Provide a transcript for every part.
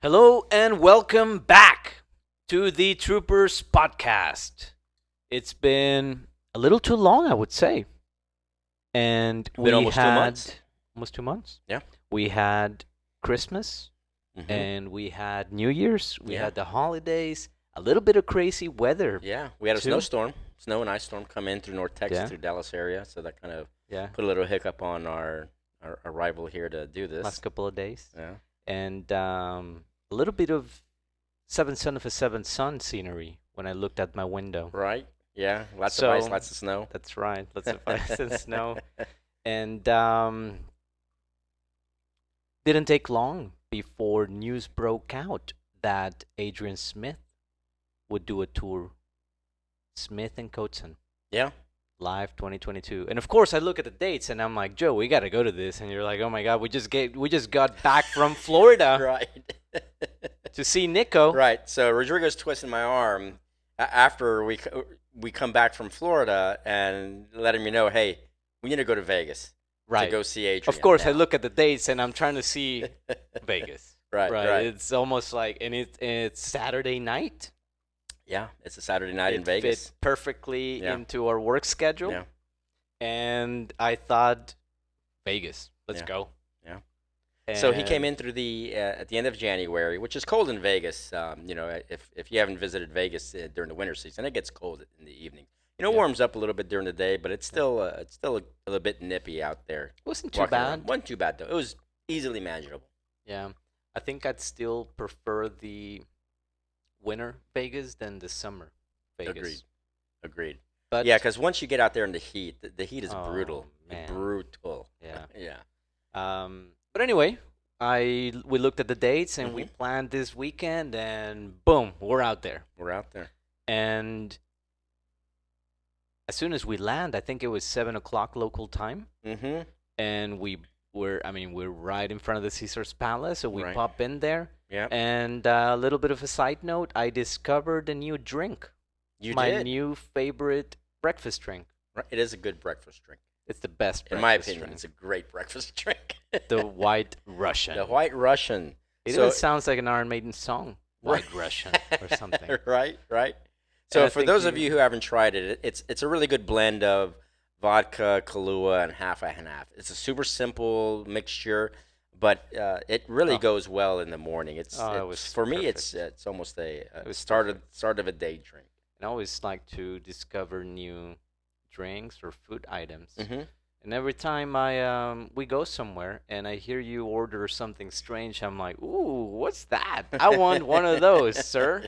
Hello and welcome back to the Troopers podcast. It's been a little too long, I would say. And Been we almost 2 months. had almost 2 months. Yeah. We had Christmas Hmm. and we had New Year's. We Yeah. had the holidays, a little bit of crazy weather Yeah. We had a too. snow and ice storm come in through North Texas, Yeah. through Dallas area. So that kind of Yeah. put a little hiccup on our arrival here to do Last this. couple of days. Yeah. And a little bit of Seven Son of a Seven Sun scenery when I looked at my window. Right. Yeah. Lots of So ice, lots of snow. that's right. Lots of ice and snow. And didn't take long before news broke out that Adrian Smith would do a tour. Smith and Kotzen, Yeah. live 2022. And of course, I look at the dates and I'm like, Joe, we gotta go to this. And you're like, oh my God, we just got back from Florida Right. to see Nico. Right. So Rodrigo's twisting my arm after we come back from Florida and letting me know, hey, we need to go to Vegas to go see Adrian. Of course, I now. look at the dates and I'm trying to see Vegas. Right. Right. It's almost like, and it's Saturday night. Yeah. It's a Saturday night in It Vegas. fit perfectly Yeah. into our work schedule. Yeah. And I thought, Vegas, let's Yeah. go. Yeah. So he came And- in through the at the end of January, which is cold in Vegas. If you haven't visited Vegas during the winter season, it gets cold in the evening. It Yeah. warms up a little bit during the day, but it's still a little bit nippy out there. It wasn't too Walking around. bad. Wasn't too bad though. It was easily manageable. Yeah. I think I'd still prefer the winter Vegas than the summer Vegas. Agreed. Agreed. But Yeah, because once you get out there in the heat, the heat is Oh, brutal. man. Brutal. yeah. Yeah. But anyway, we looked at the dates and we Mhm. planned this weekend and boom, we're out there. We're out there. And as soon as we land, I think it was 7 o'clock local time, Mm-hmm. and we're right in front of the Caesar's Palace, so we Right. pop in there. Yeah. And a little bit of a side note, I discovered a new drink, You my did. new favorite breakfast drink. Right. It is a good breakfast drink. It's the best In my breakfast opinion, drink. it's a great breakfast drink. The White Russian. The White Russian. It So- even sounds like an Iron Maiden song, White Right. Russian or something. Right, right. And So I for think those of you who haven't tried it, it's a really good blend of vodka, Kahlua, and half and half. It's a super simple mixture, but it really Oh. goes well in the morning. Oh, it was For me, perfect. it's almost a was start of a day drink. And I always like to discover new drinks or food items. Hmm. And every time we go somewhere and I hear you order something strange, I'm like, ooh, what's that? I want one of those, sir.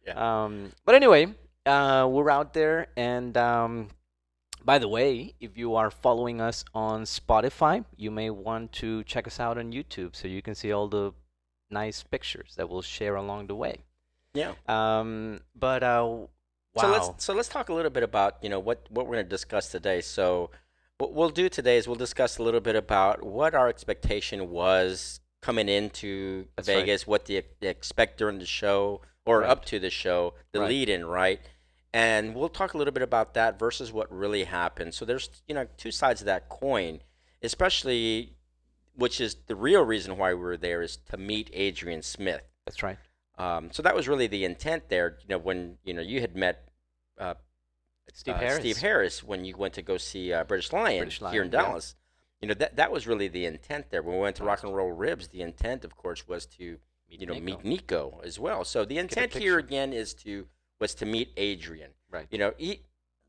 Yeah. But anyway, we're out there, and by the way, if you are following us on Spotify, you may want to check us out on YouTube so you can see all the nice pictures that we'll share along the way. Yeah. But wow. So let's talk a little bit about what we're going to discuss today. So what we'll do today is we'll discuss a little bit about what our expectation was coming into That's right. Vegas, what they expect during the show or Right. up to the show, the Right. lead in, right? And we'll talk a little bit about that versus what really happened. So there's two sides of that coin, especially which is the real reason why we were there is to meet Adrian Smith. That's right. So that was really the intent there. When you had met uh, Steve Harris. Steve Harris when you went to go see British Lion British here in Lion, yeah. Dallas. That was really the intent there. When we went to Rock and Roll Ribs, the intent, of course, was to Nico. meet Nico as well. So the intent here picture. again was to meet Adrian. Right.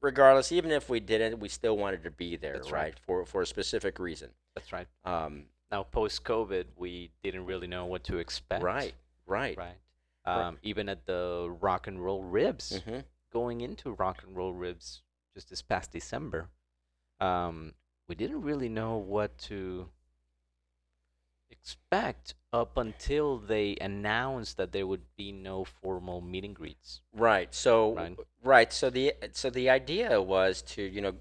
Regardless, even if we didn't, we still wanted to be there, That's right? right. For a specific reason. That's right. Um, Now, post-COVID, we didn't really know what to expect. right. Right. Right. Even at the Rock and Roll Ribs, Hmm. going into Rock and Roll Ribs just this past December, we didn't really know what to expect up until they announced that there would be no formal meet and greets. Right. So Right. So the idea was to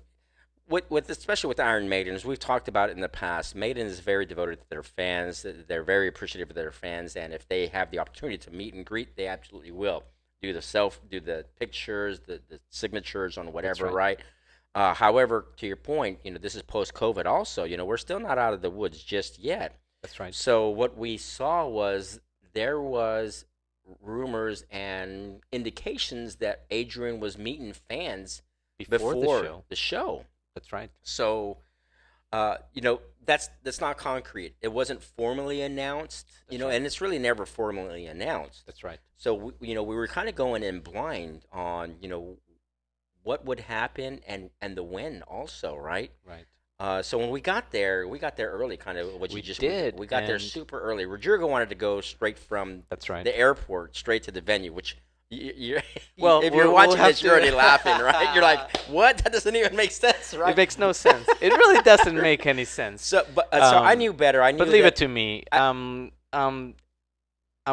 with especially with Iron Maiden, as we've talked about in the past, Maiden is very devoted to their fans. They're very appreciative of their fans, and if they have the opportunity to meet and greet, they absolutely will do the pictures, the signatures on whatever, right. right? However, to your point, this is post-COVID. Also, we're still not out of the woods just yet. That's right. So what we saw was there was rumors and indications that Adrian was meeting fans Before the before show. the show. That's right. So, that's not concrete. It wasn't formally announced, That's right. and it's really never formally announced. That's right. So we were kind of going in blind on what would happen and the when also, right? Right. So when we got there early, kind of what We you just did, we got there and super early. Rodrigo wanted to go straight from that's right. the airport straight to the venue, which Well, if you're we'll watching have this, you're to- already laughing, right? You're like, what? That doesn't even make sense, right? It makes no sense. It really doesn't make any sense. So I Um, knew better. I knew But leave that, it to me. I'm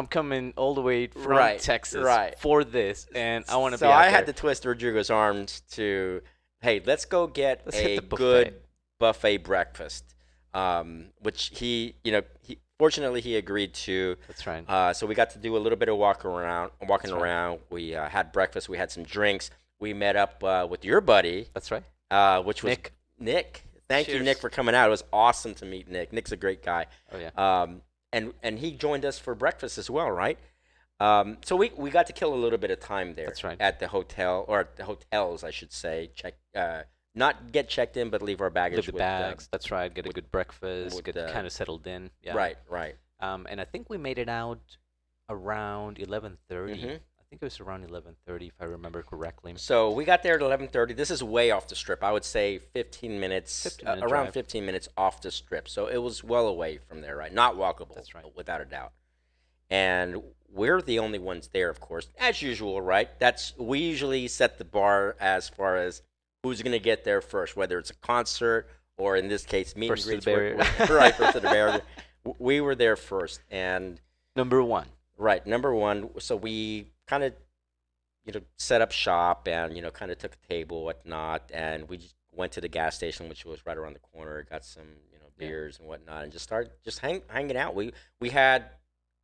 coming all the way from Right, Texas right. for this, and I want to So be out I had there. to twist Rodrigo's arms to, hey, let's go get Let's hit a the buffet. good buffet breakfast, which he fortunately he agreed to. That's right. So we got to do a little bit of walking That's right. around. We had breakfast. We had some drinks. We met up with your buddy, That's right. which was Nick. Nick. Thank you, Cheers. Nick, for coming out. It was awesome to meet Nick. Nick's a great guy. Oh yeah. And he joined us for breakfast as well, right? So we got to kill a little bit of time there. That's right. At the hotel, or at the hotels, I should say. Not get checked in, but leave our baggage Leave the with bags. That's right. Get a with- good breakfast. with Get the- kind of settled in. Yeah. Right, right. And I think we made it out around 11:30. Mhm. I think it was around 11:30 if I remember correctly. So we got there at 11:30. This is way off the strip. I would say 15 minutes, 15-minute around drive. 15 minutes off the strip. So it was well away from there, right? Not walkable. That's right. Without a doubt. And we're the only ones there, of course, as usual, right? We usually set the bar as far as who's going to get there first, whether it's a concert or in this case, meet First to and the greets. barrier. Right, first to the barrier. We were there first, and Number one. right, number one. So we kind of, set up shop and kind of took a table, whatnot, and we just went to the gas station, which was right around the corner. Got some, Yeah. beers and whatnot, and just started hanging out. We had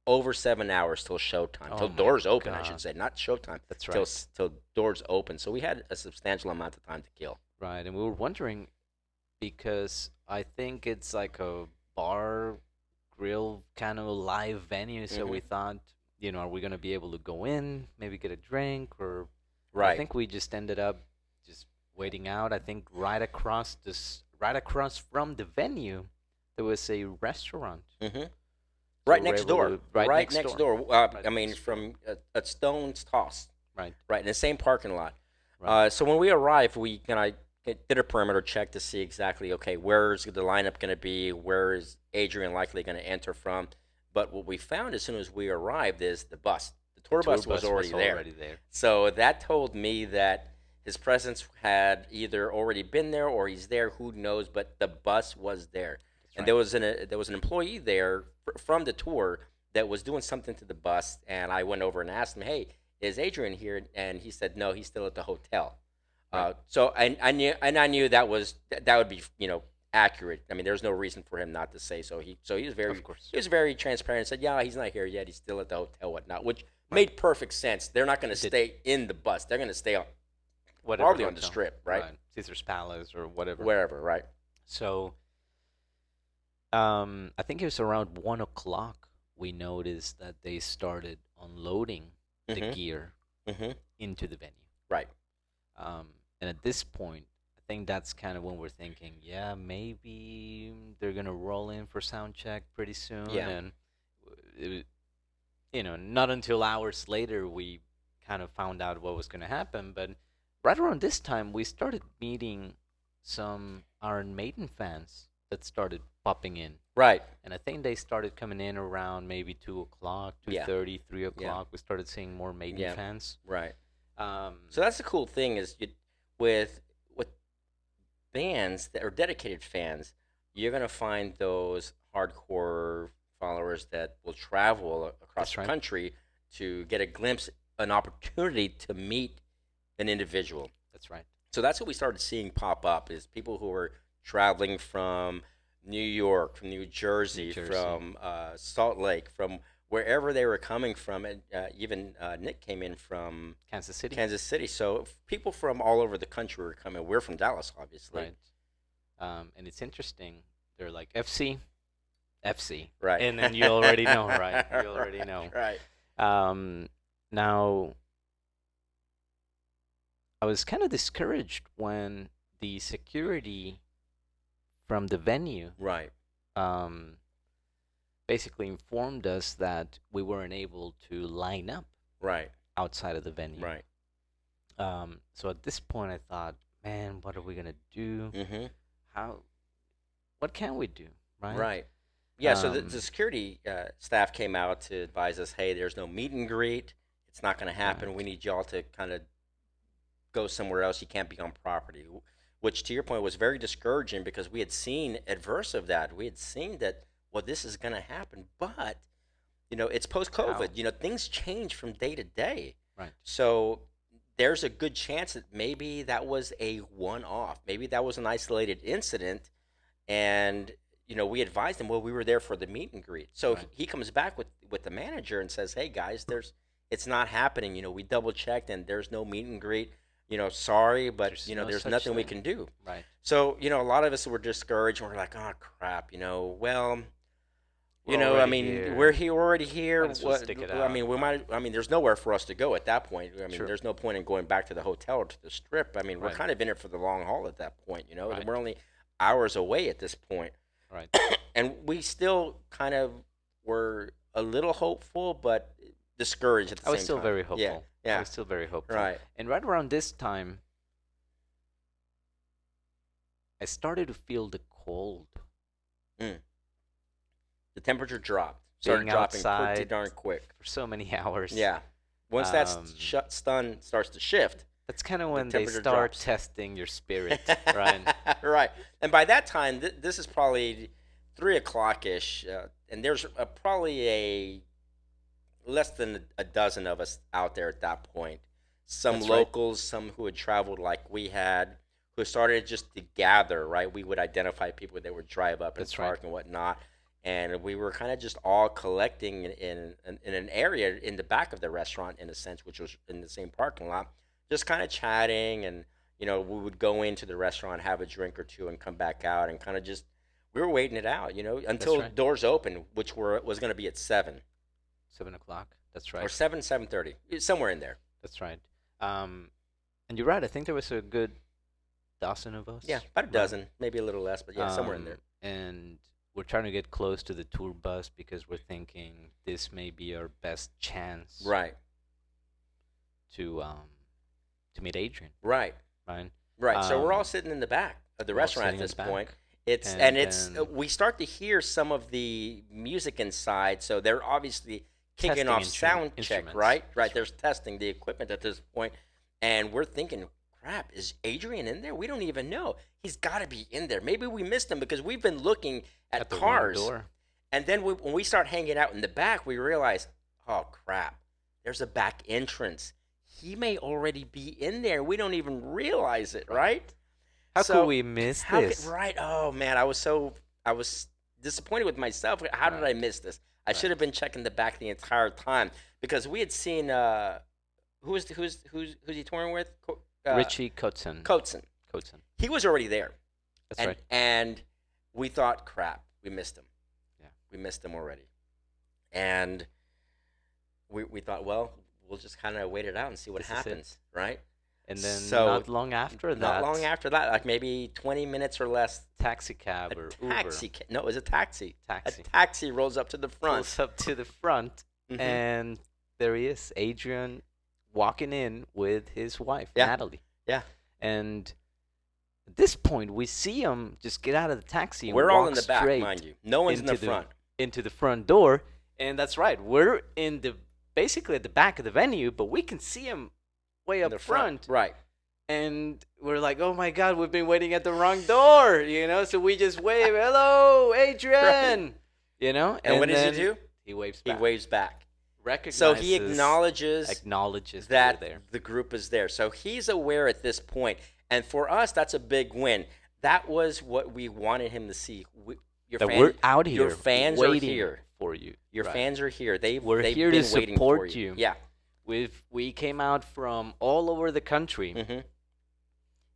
over 7 hours till showtime, Oh till my doors open, I God. should say, not showtime. That's Till right. till doors open. So we had a substantial amount of time to kill. Right, and we were wondering because I think it's like a bar grill kind of live venue, so we Mhm. thought, are we gonna be able to go in, maybe get a drink, or I Right. think we just ended up just waiting out. I think right across from the venue, there was a restaurant. hmm So Right we were next able door. to- right Right next next door. door. Right I mean, next door. from a stone's toss. Right. Right in the same parking lot. Right. So when we arrived, we did a perimeter check to see exactly, okay, where's the lineup going to be? Where is Adrian likely going to enter from? But what we found as soon as we arrived is the bus. The tour bus was already there. So that told me that his presence had either already been there or he's there. Who knows? But the bus was there, That's and right. there was an employee there from the tour that was doing something to the bus, and I went over and asked him, "Hey, is Adrian here?" And he said, "No, he's still at the hotel." Right. So I knew that would be accurate. I mean, there's no reason for him not to say so. He was Of course. very transparent. Said, "Yeah, he's not here yet. He's still at the hotel, whatnot," which made perfect sense. They're not going to It did. stay in the bus. They're going to stay Whatever probably on the hotel. strip, right? Caesar's Palace or whatever. Wherever, right? So, I think it was around 1 o'clock. We noticed that they started unloading the Mhm. gear Mm-hmm. into the venue. Right. And at this point, I think that's kind of when we're thinking, yeah, maybe they're gonna roll in for sound check pretty soon. Yeah. And not until hours later we kind of found out what was gonna happen. But right around this time, we started meeting some Iron Maiden fans that started popping in. Right. And I think they started coming in around maybe 2 o'clock, Yeah. 2:30, 3 o'clock. We started seeing more Maiden Yeah. fans. Right. Um, So that's the cool thing is with bands that are dedicated fans, you're gonna find those hardcore followers that will travel across That's the right. country to get a glimpse, an opportunity to meet an individual. that's right. So that's what we started seeing pop up is people who were traveling from New York, from New Jersey, Jersey. from Salt Lake, from wherever they were coming from, and even Nick came in from Kansas City. Kansas City. So people from all over the country were coming. We're from Dallas, obviously. Right. And it's interesting. They're like FC FC, Right. and then you already know, right? You already know. Right. Um, Now, I was kind of discouraged when the security from the venue Right. um, basically informed us that we weren't able to line up Right. outside of the venue. Right. So at this point, I thought, man, what are we gonna do? Mm-hmm. How? What can we do? Right? Right. Yeah. So the Um, security staff came out to advise us, hey, there's no meet and greet. It's not going to happen. We right. need y'all to kind of go somewhere else. You can't be on property. Which, to your point, was very discouraging because we had seen adverse of that. We had seen that, well, this is going to happen, but it's post How? COVID. Things change from day to day. Right. So there's a good chance that maybe that was a one off. Maybe that was an isolated incident. And, we advised him, well, we were there for the meet and greet. So Right. he comes back with the manager and says, hey, guys, it's not happening. We double checked and there's no meet and greet. Sorry, but, There's no there's such nothing we thing. can do. Right. So, a lot of us were discouraged and we're like, oh, crap, well, We're I already mean, we're here. here already here. Might as well stick it I out. mean, there's nowhere for us to go at that point. I mean, True. there's no point in going back to the hotel or to the strip. I mean, we're Right. kind of in it for the long haul at that point, Right. We're only hours away at this point. Right. And we still kind of were a little hopeful, but discouraged at the I was same still time. very Yeah. hopeful. I Yeah. was still very hopeful. Right. And right around this time, I started to feel the cold. Mm. The temperature dropped. Started Being dropping pretty outside darn quick. for so many hours. Yeah. Once that Um, stun starts to shift, That's kind of the when they temperature start drops. testing your spirit, right? Right. And by that time, this is probably 3 o'clock ish, and there's probably a less than a dozen of us out there at that point. Some That's right. locals, some who had traveled like we had, who started just to gather. Right, we would identify people that would drive up and That's right. park and whatnot, and we were kind of just all collecting in an area in the back of the restaurant, in a sense, which was in the same parking lot, just kind of chatting, and we would go into the restaurant, have a drink or two, and come back out, and kind of just we were waiting it out, until right. doors open, which was going to be at 7. 7 o'clock. That's Or right. 7:30, somewhere in there. That's right. And you're right. I think there was a good dozen of us. Yeah, about a right? dozen, maybe a little less, but yeah, somewhere in there. And we're trying to get close to the tour bus because we're thinking this may be our best chance Right, to meet Adrian, right, right? right. So we're all Um, sitting in the back of the we're all restaurant at sitting in this the point. back, And and it's then we start to hear some of the music inside, so they're obviously kicking testing off sound check, instruments. right? That's Right. There's testing the equipment at this point, and we're thinking, crap, is Adrian in there? We don't even know. He's got to be in there. Maybe we missed him because we've been looking at the wrong cars. door. And then when we start hanging out in the back, we realize, oh crap, there's a back entrance. He may already be in there. We don't even realize it, right? How So, could we miss How this? right? Oh man, I was disappointed with myself. How did I Right. miss this? I should Right. have been checking the back the entire time because we had seen who's he touring with? Richie Kotzen. Kotzen. Kotzen. He was already there, That's and right. and we thought, crap, we missed him. Yeah. We missed him already, and we thought, well, we'll just kind of wait it out and see what This is it. happens, right? And then So, not long after that, Not long after that, like maybe 20 minutes or less, taxi cab or taxi. Uber No, it was a taxi. taxi A taxi rolls up to the front. pulls up to the front, Mhm. and there he is, Adrian, walking in with his wife, Yeah. Natalie. Yeah. And at this point, we see him just get out of the taxi and We're walk all in the back, straight mind you. No one's in the into front. into the front door. And that's right, we're in the basically at the back of the venue, but we can see him way In up the front. Right. And we're like, oh my God, we've been waiting at the wrong door, So we just wave, hello, Adrian, And what does then he do? He waves He back. waves back. Recognizes, So he acknowledges that that we're there. the group is there. So he's aware at this point. And for us, that's a big win. That was what we wanted him to see. That we're out here. Your fans waiting are here. for you. Your Right. fans are here. We're they've here been to waiting for support you. Yeah. We came out from all over the country, hmm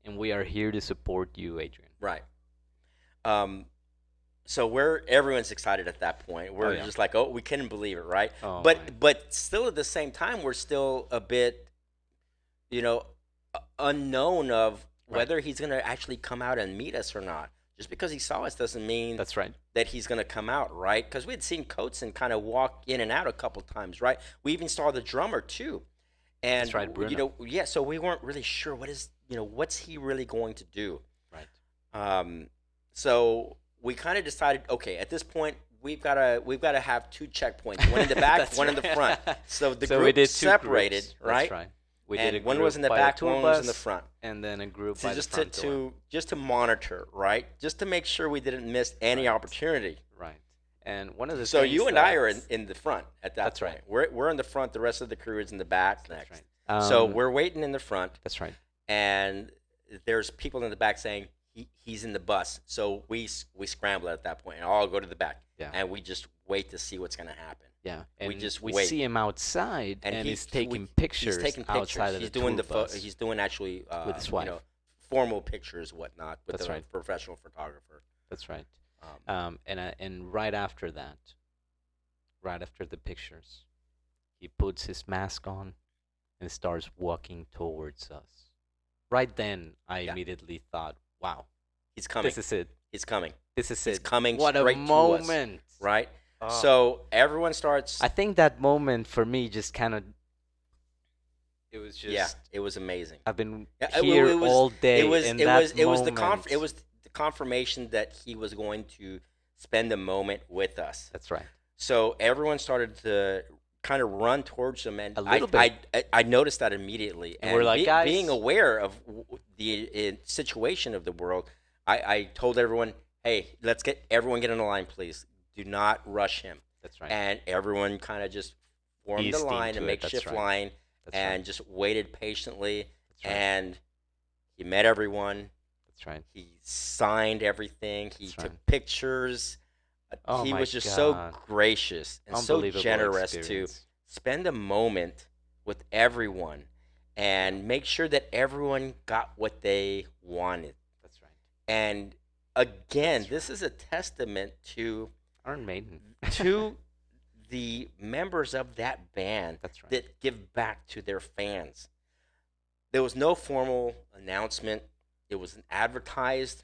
and we are here to support you, Adrian. Right. Um, So everyone's excited at that point. Oh We're yeah. just like, oh, we couldn't believe it, right? Oh my. But still at the same time, we're still a bit, you know, unknown of Right. whether he's gonna actually come out and meet us or not. Just because he saw us doesn't mean That's right. that he's gonna come out, right? Because we had seen Kotzen kind of walk in and out a couple times, right? We even saw the drummer too, That's and right, you Bruno. know, yeah. So we weren't really sure what's he really going to do. Right. Um, so we kind of decided, okay, at this point, we've gotta have two checkpoints, one in the back, That's one in the right. front. So the So we group did two separated, groups. right? That's right. We did a And one was group in the by the back, tour one was in the bus, front. and then a group So by the just front door. just to monitor, right? Just to make sure we didn't miss any Right. opportunity. Right. And one of the So things you and I are that's in the front at that That's point. right. We're in the front. The rest of the crew is in the back That's next. right. So we're waiting in the front, That's right. and there's people in the back saying he's in the bus. So we scramble at that point and all go to the back, Yeah. and we just wait to see what's gonna happen. Yeah. And we just we wait. see him outside, and And he's taking he's pictures taking pictures. outside of He's the doing tour the bus. he's doing actually With his wife. formal pictures, whatnot, with That's the right. professional photographer. That's right. Um, And right after that, right after the pictures, he puts his mask on and starts walking towards us. Right then, I Yeah. immediately thought, "Wow, he's coming. this is it. He's coming. This is He's it. coming What a straight to us, moment!" right? Oh. So everyone starts. I think that moment for me just kind of, it was just, Yeah, it was amazing. I've been Yeah, here it was, all day, It was and it that was it was the moment. it was the confirmation that he was going to spend a moment with us. That's right. So everyone started to kind of run towards him, and A little bit. I noticed that immediately. And we're like, "Guys." being aware of the situation of the world, I told everyone, "Hey, let's get everyone get in the line, please. Do not rush him." That's right. And everyone kind of just formed Eased the line, a into it, that's makeshift right. line, That's and right. just waited patiently. That's right. And he met everyone. That's right. He signed everything. He That's took right. pictures. Oh He my was just so God. gracious and so Unbelievable generous to experience. spend a moment with everyone and make sure that everyone got what they wanted. That's right. And again, That's this is a testament to Iron Maiden. to the members of that band That's right. that give back to their fans. There was no formal announcement. It wasn't advertised.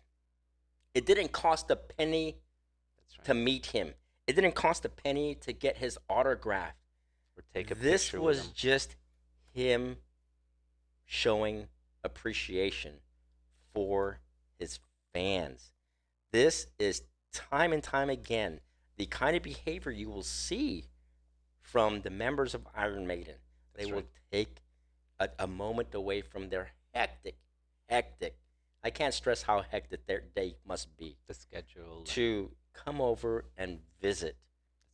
It didn't cost a penny That's right. to meet him. It didn't cost a penny to get his autograph. Or take a This picture with was him. just him showing appreciation for his fans. This is time and time again the kind of behavior you will see from the members of Iron Maiden. They That's will right. take a moment away from their hectic. I can't stress how hectic their day must be The schedule. to come over and visit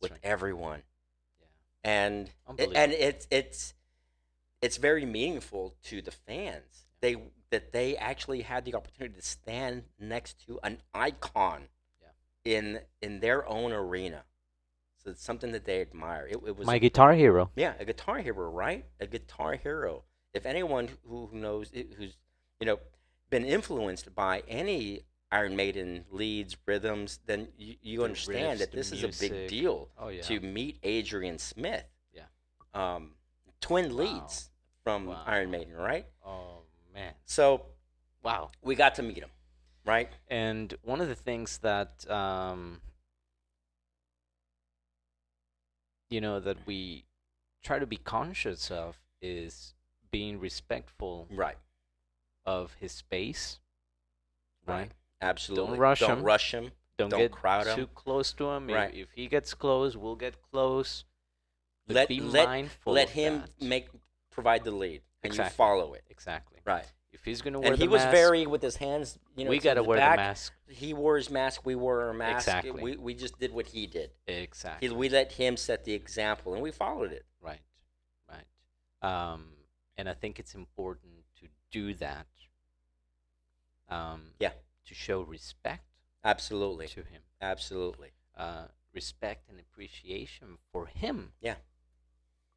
That's with right. everyone, Yeah. and Unbelievable. it's very meaningful to the fans. They actually had the opportunity to stand next to an icon in their own arena. So it's something that they admire. It was My guitar hero. yeah, a guitar hero, right? A guitar hero. If anyone who knows who's been influenced by any Iron Maiden leads, rhythms, then you The understand riffs, that the this is a big music. deal Oh yeah. to meet Adrian Smith. Yeah. Twin Wow. leads from Wow. Iron Maiden, right? Oh man. So Wow. we got to meet him, right? And one of the things that that we try to be conscious of is being respectful Right. of his space. Right. Absolutely. Don't rush him. rush him. Don't Don't get crowd him. too close to him. Right. If he gets close, we'll get close. But Let be let mindful let of him that. provide the lead, and you Exactly. follow it. Exactly. Right. If he's gonna wear And the he was mask, very with his hands. we to gotta the wear back. the mask. He wore his mask. We wore our mask. Exactly. We just did what he did. Exactly. We let him set the example, and we followed it. Right. Right. And I think it's important to do that. Yeah. To show respect Absolutely. to him. Absolutely. Respect and appreciation for him. Yeah.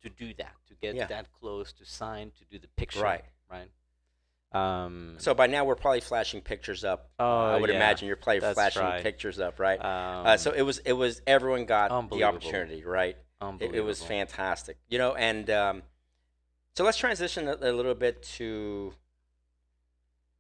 To do that, to get Yeah. that close, to sign, to do the picture. Right. Right. So by now we're probably flashing pictures up. I Oh would yeah, imagine you're probably that's flashing right. pictures up, right? So Um, it was everyone got the Unbelievable, opportunity, right? It was unbelievable. fantastic, and so let's transition a little bit to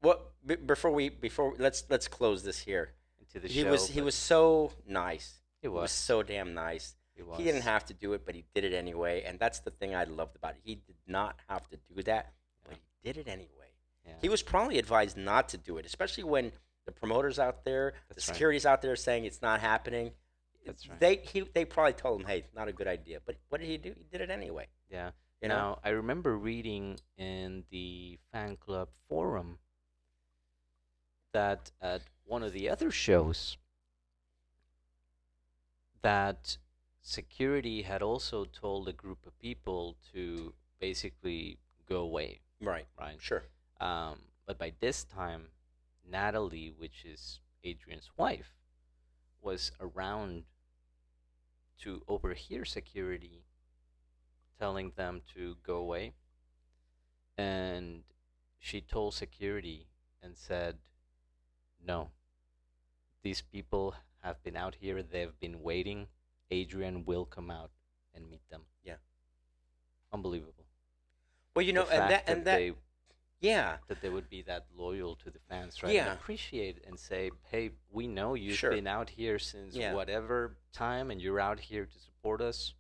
what before let's close this here. Into the He show, was he but was so nice. it He was was, so damn nice. it He didn't was. have to do it, but he did it anyway, and that's the thing I loved about it. He did not have to do that, Yeah, but he did it anyway. yeah, He was probably advised not to do it, especially when the promoters out there, the that's right. security's out there saying it's not happening. That's right. They probably told him, "Hey, not a good idea." But what did he do? He did it anyway. Yeah. You know? Now, I remember reading in the fan club forum that at one of the other shows that security had also told a group of people to basically go away, Right. right? Sure. But by this time, Natalie, which is Adrian's wife, was around to overhear security telling them to go away. And she told security and said, no, these people have been out here, they've been waiting. Adrian will come out and meet them. Yeah. Unbelievable. Well, The and fact that that yeah, they would be that loyal to the fans, right? And yeah, appreciate and say, hey, we know you've sure, been out here since yeah, whatever time and you're out here to support us.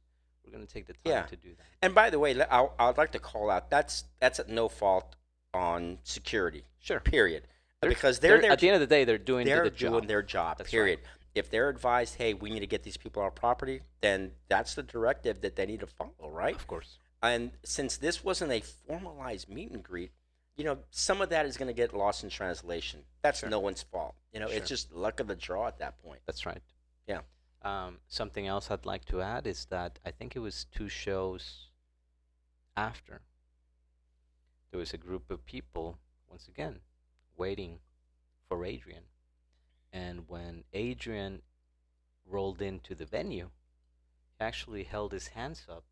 We're going to take the time yeah. to do that. And by the way, I'd like to call out that's at no fault on security. Sure. Period. They're, Because they're there. at the end of the day, they're doing They're the doing job. their job. That's Period. right. If they're advised, hey, we need to get these people our property, then that's the directive that they need to follow, right? Of course. And since this wasn't a formalized meet and greet, some of that is going to get lost in translation. That's Sure. no one's fault. It's Sure. just luck of the draw at that point. That's right. Yeah. Something else I'd like to add is that I think it was two shows after there was a group of people, once again, waiting for Adrian. And when Adrian rolled into the venue, he actually held his hands up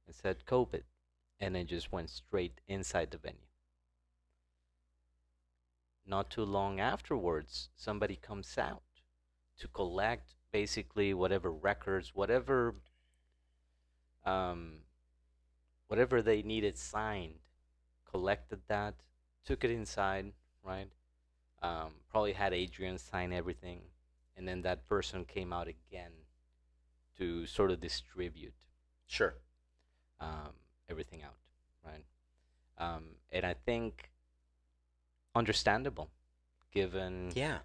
and said COVID, and then just went straight inside the venue. Not too long afterwards, somebody comes out to collect basically whatever records, um, whatever they needed signed, collected that, took it inside, right? Probably had Adrian sign everything, and then that person came out again to sort of distribute Sure. um, everything out, right? And I think understandable, given Yeah.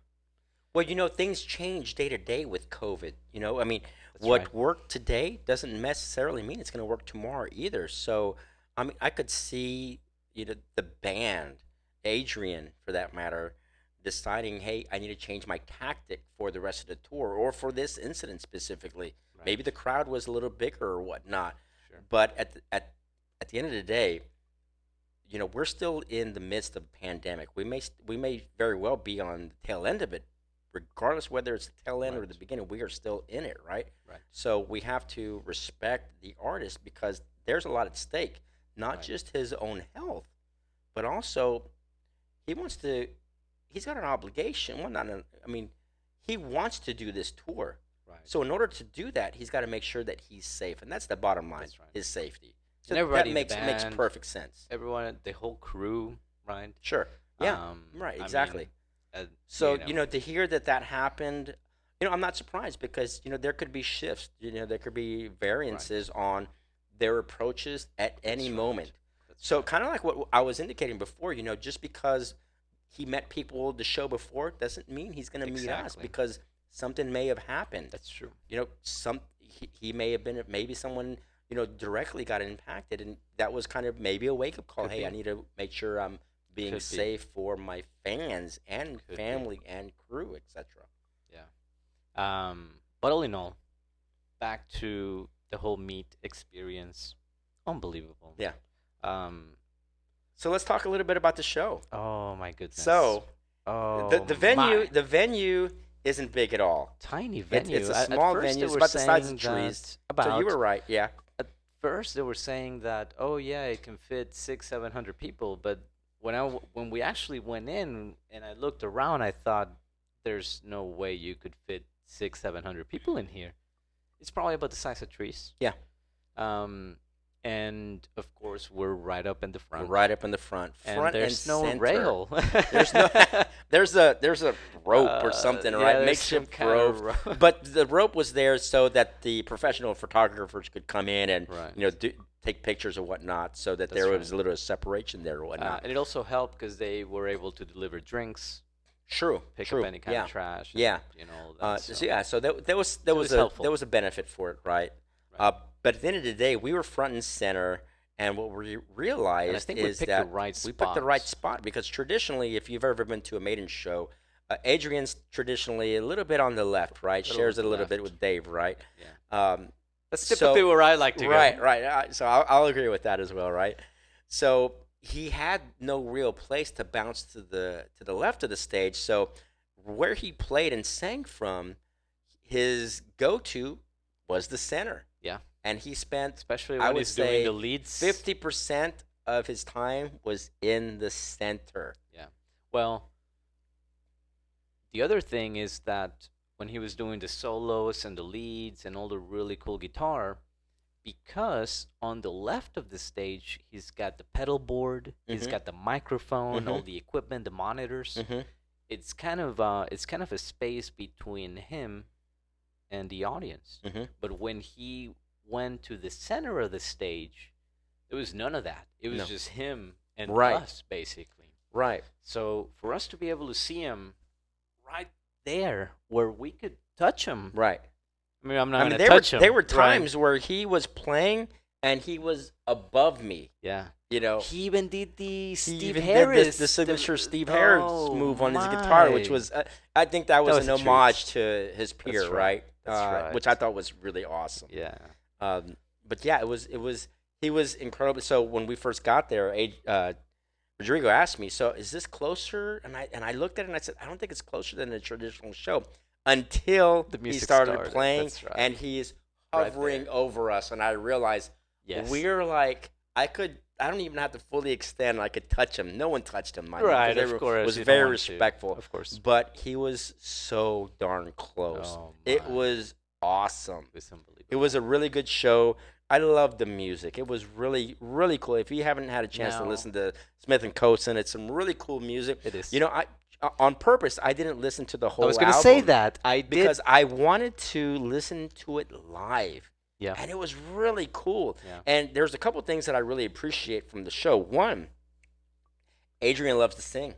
Well, things change day to day with COVID. I mean, that's right, what worked today doesn't necessarily mean it's going to work tomorrow either. So, I mean, I could see, the band, Adrian for that matter, deciding, hey, I need to change my tactic for the rest of the tour or for this incident specifically. right, Maybe the crowd was a little bigger or whatnot. sure, But at the end of the day, we're still in the midst of a pandemic. We may very well be on the tail end of it, regardless whether it's the tail end or right, the beginning. We are still in it, right? right, So we have to respect the artist because there's a lot at stake, not right, just his own health, but also he wants to. He's got an obligation. Well, not. I mean, he wants to do this tour. right. So in order to do that, he's got to make sure that he's safe, and that's the bottom line: That's right. his safety. So And that everybody in the makes band, perfect sense. everyone, the whole crew, right? Sure. Yeah. Right. I Exactly. mean, So to hear that happened, I'm not surprised because there could be shifts. There could be right. variances on their approaches at any That's right. moment. That's So right. kind of like what I was indicating before. Just because he met people the show before doesn't mean he's going to meet us Exactly. because something may have happened. That's true. He may have been maybe someone directly got impacted, and that was kind of maybe a wake up call. Could Hey, I be. need to make sure I'm being Could be. safe for my fans and Could be. family and crew, etc. Yeah. But all in all, back to the whole meet experience. Unbelievable. Yeah. Um. So let's talk a little bit about the show. Oh my goodness. So Oh the venue my. the venue isn't big at all. Tiny It's venue. it's a At small first venue. they It's were about the size of saying trees. that So you about were right. Yeah. at first they were saying that, oh yeah, it can fit 600-700 people, but when we actually went in and I looked around, I thought there's no way you could fit 600-700 people in here. It's probably about the size of trees. Yeah. Um, and of course we're right up in the front, Right up in the front, and there's no center. rail. There's no there's a rope or something, yeah, right? there's some Makeshift kind rope. of But the rope was there so that the professional photographers could come in and Right. take pictures or whatnot, so that That's there right. was a little separation there or whatnot. And it also helped because they were able to deliver drinks, True. pick True. up any kind Yeah. of trash, and, Yeah. all that. So So yeah, so there was was helpful. there was a benefit for it, right? Right. But at the end of the day, we were front and center, and what we realized think we is picked the that right we picked the right spots. spot because traditionally, if you've ever been to a maiden show, Adrian's traditionally a little bit on the left, right? Little Shares on it a the little bit left. with Dave, right? Yeah. Um, That's so- typically where I like to go. right, right. So I'll agree with that as well, right? So he had no real place to bounce to the left of the stage. So where he played and sang from, his go-to was the center. Yeah. And he spent Especially I when would he's doing say the leads. 50% of his time was in the center. Yeah. Well, the other thing is that when he was doing the solos and the leads and all the really cool guitar, because on the left of the stage he's got the pedal board, he's Mhm. got the microphone, all Mhm. the equipment, the monitors. Mm-hmm. It's kind of a space between him and the audience. Mm-hmm. But when he went to the center of the stage, there was none of that. It was No. just him and Right. us, basically. Right. So for us to be able to see him right there where we could touch him, Right. I mean, I'm not I mean, going to there were touch him. there were right? times where he was playing and he was above me. Yeah. You know, He even did the he Steve even Harris. did the signature Steve oh, Harris move on his guitar, which my. was I think that was was an a treat. homage to his peer, right. right? That's right. Which I thought was really awesome. Yeah. But yeah, it was he was incredible. So when we first got there, Rodrigo asked me, "So is this closer?" And I looked at it and I said, "I don't think it's closer than a traditional show." Until The he music started started, playing, that's right. and he is Right hovering there. over us, and I realized Yes. we're like I don't even have to fully extend. I could touch him. No one touched him. mind you, Right, because of course, was you don't very want to. respectful. Of course. But he was so darn close. Oh, It my. was awesome. It was unbelievable. It was a really good show. I loved the music. It was really, really cool. If you haven't had a chance to Now- listen to Smith and Kotzen, it's some really cool music. It is. You know, on purpose, I didn't listen to the whole I was going to album say that. I did. because I wanted to listen to it live. Yeah. And it was really cool. Yeah. And there's a couple things that I really appreciate from the show. One, Adrian loves to sing,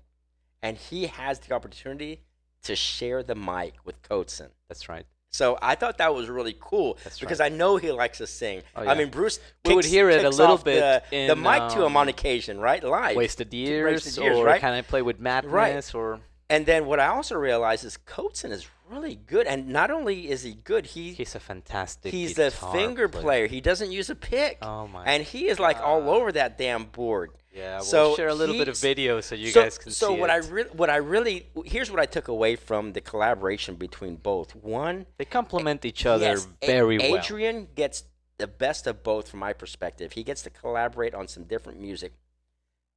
and he has the opportunity to share the mic with Kotzen. That's right. So I thought that was really cool That's because right. I know he likes to sing. Oh, I yeah. mean, Bruce We would hear it a kicks little off bit the in, mic to him on um, occasion, right? Live. Wasted Years, Wasted Years, or right? Can I Play with Madness, or And then what I also realized is Kotzen is really good, and not only is he good, he's a fantastic he's a guitar finger player. He doesn't use a pick, Oh my. and he is like all God. over that damn board. Yeah, we'll So share a little bit of he's- video so you so, guys can so see what it. what I really here's what I took away from the collaboration between both. One, They complement each other yes, very well. Adrian gets the best of both from my perspective. He gets to collaborate on some different music.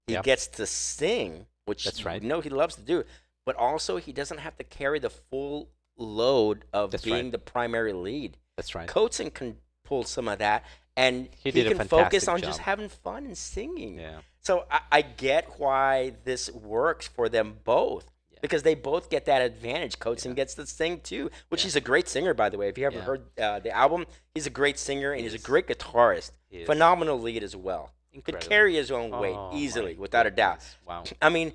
He Yep. gets to sing, which That's right. you know he loves to do, but also he doesn't have to carry the full load of That's being right. the primary lead. That's right. Kotzen can pull some of that, and He he did a can focus fantastic on just job. having fun and singing. Yeah. So I get why this works for them both. Yeah. Because they both get that advantage. Kotzen Yeah. gets to sing too, which Yeah. he's a great singer, by the way. If you haven't Yeah. heard the album, he's a great singer and He he's a is. great guitarist. He is. Phenomenal lead as well. Incredible. Could carry his own weight Oh, easily, my without a doubt. goodness. Wow. I mean,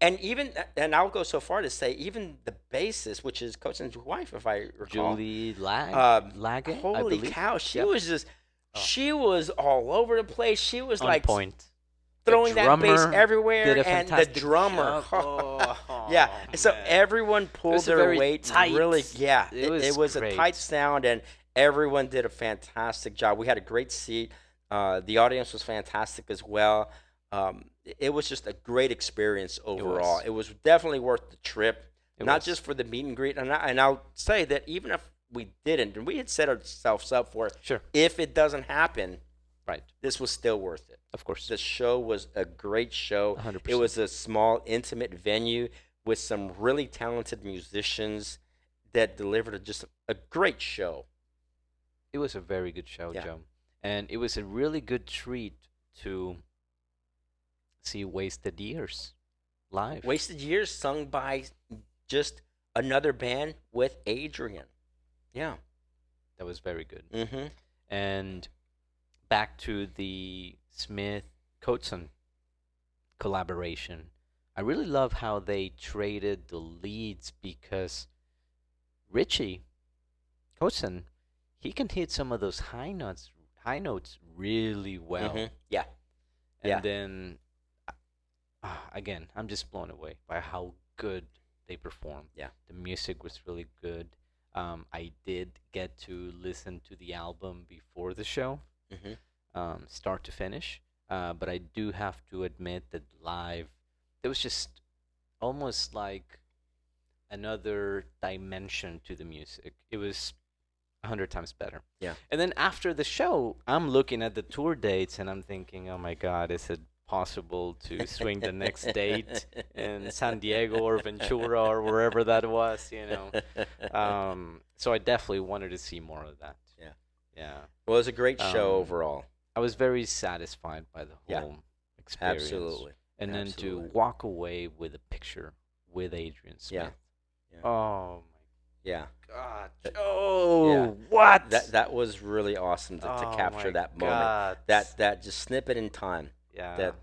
and I'll go so far to say even the bassist, which is Kotzen's wife, if I recall. Julie Laggett, I Holy believe. cow, she Yep. was just, Oh. she was all over the place. She was On like point. throwing The that bass drummer everywhere, did a and the fantastic drummer. job. Yeah, Oh, and so man. everyone pulled was a their very weight tight- really. Yeah, it was a was tight great. sound, and everyone did a fantastic job. We had a great seat. The audience was fantastic as well. It was just a great experience overall. was. It was definitely worth the trip, It not was. just for the meet and greet. And I'll say that even if we didn't, and we had set ourselves up for it, Sure. if it doesn't happen, Right. this was still worth it. Of course. The show was a great show. It 100%. was a small, intimate venue with some really talented musicians that delivered just a great show. It was a very good show, Yeah. Joe. And it was a really good treat to see Wasted Years live. Wasted Years sung by just another band with Adrian. Yeah. That was very good. Mm-hmm. And back to the Smith Kotzen collaboration. I really love how they traded the leads because Richie Kotzen, he can hit some of those high notes really well. Mm-hmm. Yeah. And Yeah. then again, I'm just blown away by how good they performed. Yeah. The music was really good. I did get to listen to the album before the show, Mm-hmm. start to finish. But I do have to admit that live, it was just almost like another dimension to the music. It was 100 times better. Yeah. And then after the show, I'm looking at the tour dates and I'm thinking, oh my God, is it possible to swing the next date in San Diego or Ventura or wherever that was, you know? So I definitely wanted to see more of that. Yeah. Yeah. Well, it was a great show Um, overall. I was very satisfied by the Yeah. whole experience. Absolutely. And then Absolutely. to walk away with a picture with Adrian Smith. Yeah. Yeah. Oh Yeah. my God. That- Oh, yeah. what? That was really awesome to Oh capture my that moment. God. That just snippet in time Yeah. that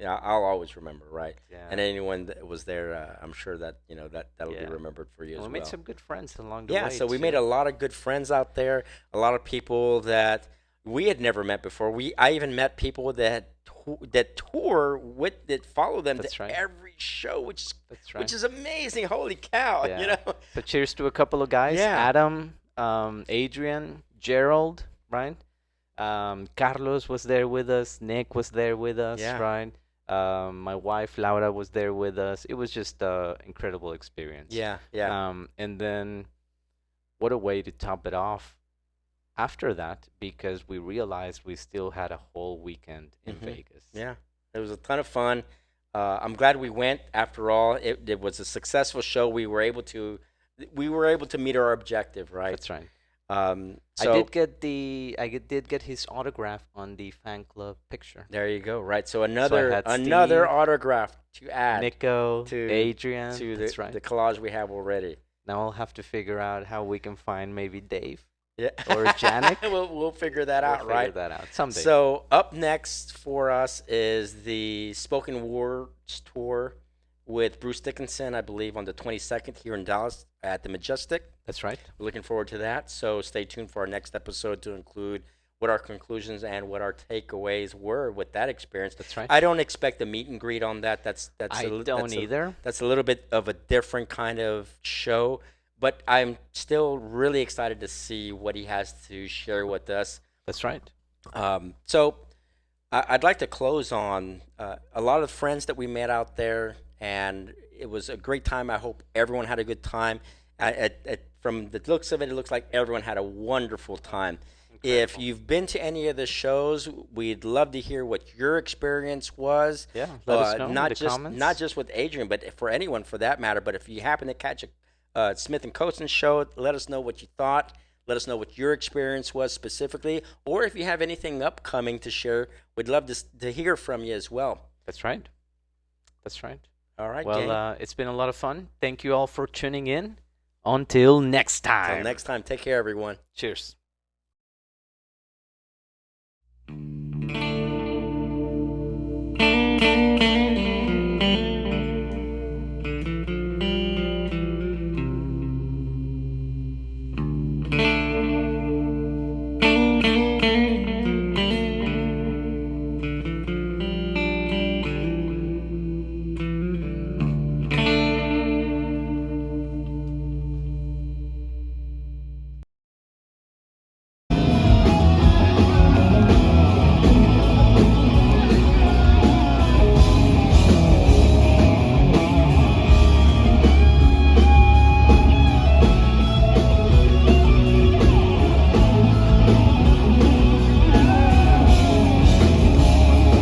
I'll always remember, right? Yeah. And anyone that was there, I'm sure that that'll Yeah. be remembered for you And as we well. made some good friends along the Yeah, way. so we too. made a lot of good friends out there. A lot of people that we had never met before. I even met people that tour with that follow them That's to right. every show, That's right. which is amazing. Holy cow! Yeah. You know. So cheers to a couple of guys. Yeah. Adam, Adrian, Gerald, right? Carlos was there with us. Nick was there with us, Yeah. right? My wife Laura was there with us. It was just an incredible experience. Yeah, yeah, And then what a way to top it off after that, because we realized we still had a whole weekend in Mhm. Vegas. yeah. It was a ton of fun. I'm glad we went. After all, it was a successful show. We were able to meet our objective, right? That's right. So I did get his autograph on the fan club picture. there you go. Right. So I another had another Steve, autograph to add Nico, to Adrian. to That's right. the collage we have already. Now I'll have to figure out how we can find maybe Dave Yeah. or Janik. we'll figure that We'll out, figure right? that out someday. So up next for us is the Spoken Words tour with Bruce Dickinson, I believe, on the 22nd here in Dallas at the Majestic. That's right. We're looking forward to that. So stay tuned for our next episode to include what our conclusions and what our takeaways were with that experience. That's right. I don't expect a meet and greet on that. That's I a, don't that's a- either. that's a little bit of a different kind of show, but I'm still really excited to see what he has to share with us. That's right. So I'd like to close on a lot of friends that we met out there, and it was a great time. I hope everyone had a good time. From the looks of it, it looks like everyone had a wonderful time. If you've been to any of the shows, we'd love to hear what your experience was. Yeah, let us know in not the just comments. not just with Adrian, but for anyone for that matter. But if you happen to catch a Smith and Kotzen show, let us know what you thought. Let us know what your experience was specifically, or if you have anything upcoming to share, we'd love to hear from you as well. That's right. That's right. All right, Well, gang. it's been a lot of fun. Thank you all for tuning in. Until next time. Until next time, take care, everyone. Cheers.